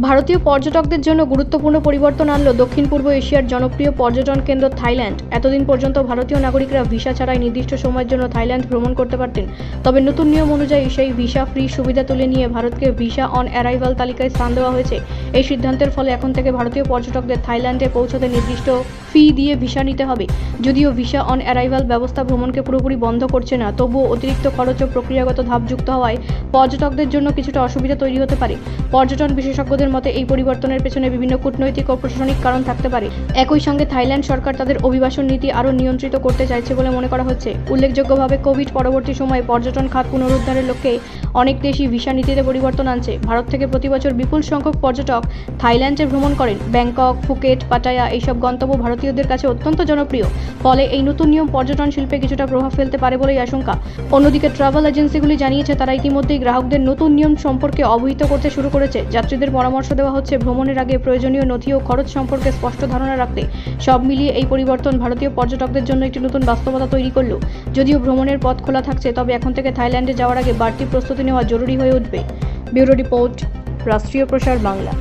ভারতীয় পর্যটকদের জন্য গুরুত্বপূর্ণ পরিবর্তন আনলো দক্ষিণ পূর্ব এশিয়ার জনপ্রিয় পর্যটন কেন্দ্র থাইল্যান্ড। এতদিন পর্যন্ত ভারতীয় নাগরিকরা ভিসা ছাড়াই নির্দিষ্ট সময়ের জন্য থাইল্যান্ড ভ্রমণ করতে পারতেন। তবে নতুন নিয়ম অনুযায়ী সেই ভিসা ফ্রি সুবিধা তুলে নিয়ে ভারতকে ভিসা অন অ্যারাইভাল তালিকায় স্থান দেওয়া হয়েছে। এই সিদ্ধান্তের ফলে এখন থেকে ভারতীয় পর্যটকদের থাইল্যান্ডে পৌঁছতে নির্দিষ্ট ফি দিয়ে ভিসা নিতে হবে। যদিও ভিসা অন অ্যারাইভাল ব্যবস্থা ভ্রমণকে পুরোপুরি বন্ধ করছে না, তবুও অতিরিক্ত খরচ ও প্রক্রিয়াগত ধাপ যুক্ত হওয়ায় পর্যটকদের জন্য কিছুটা অসুবিধা তৈরি হতে পারে। পর্যটন বিশেষজ্ঞদের মতে এই পরিবর্তনের পেছনে বিভিন্ন কূটনৈতিক ও প্রশাসনিক কারণ থাকতে পারে। একই সঙ্গে থাইল্যান্ড সরকার তাদের অভিবাসন নীতি আরও নিয়ন্ত্রিত করতে চাইছে বলে মনে করা হচ্ছে। উল্লেখযোগ্যভাবে কোভিড পরবর্তী সময়ে পর্যটন খাত পুনরুদ্ধারের লক্ষ্যে অনেক দেশই ভিসা নীতিতে পরিবর্তন আনছে। ভারত থেকে প্রতি বছর বিপুল সংখ্যক পর্যটক থাইল্যান্ডে ভ্রমণ করেন। ব্যাংকক, ফুকেট, পাটায়া এইসব গন্তব্য ভারতীয়দের কাছে অত্যন্ত জনপ্রিয়। ফলে এই নতুন নিয়ম পর্যটন শিল্পে কিছুটা প্রভাব ফেলতে পারে বলেই আশঙ্কা। অন্যদিকে ট্রাভেল এজেন্সিগুলি জানিয়েছে তারা ইতিমধ্যেই গ্রাহকদের নতুন নিয়ম সম্পর্কে অবহিত করতে শুরু করেছে। যাত্রীদের পরামর্শ দেওয়া হচ্ছে ভ্রমণের আগে প্রয়োজনীয় নথি ও খরচ সম্পর্কে স্পষ্ট ধারণা রাখতে। সব মিলিয়ে এই পরিবর্তন ভারতীয় পর্যটকদের জন্য একটি নতুন বাস্তবতা তৈরি করল। যদিও ভ্রমণের পথ খোলা থাকছে, তবে এখন থেকে থাইল্যান্ডে যাওয়ার আগে বাড়তি প্রস্তুতি নেওয়া জরুরি হয়ে উঠবে। ব্যুরো রিপোর্ট, রাষ্ট্রীয় প্রসার বাংলা।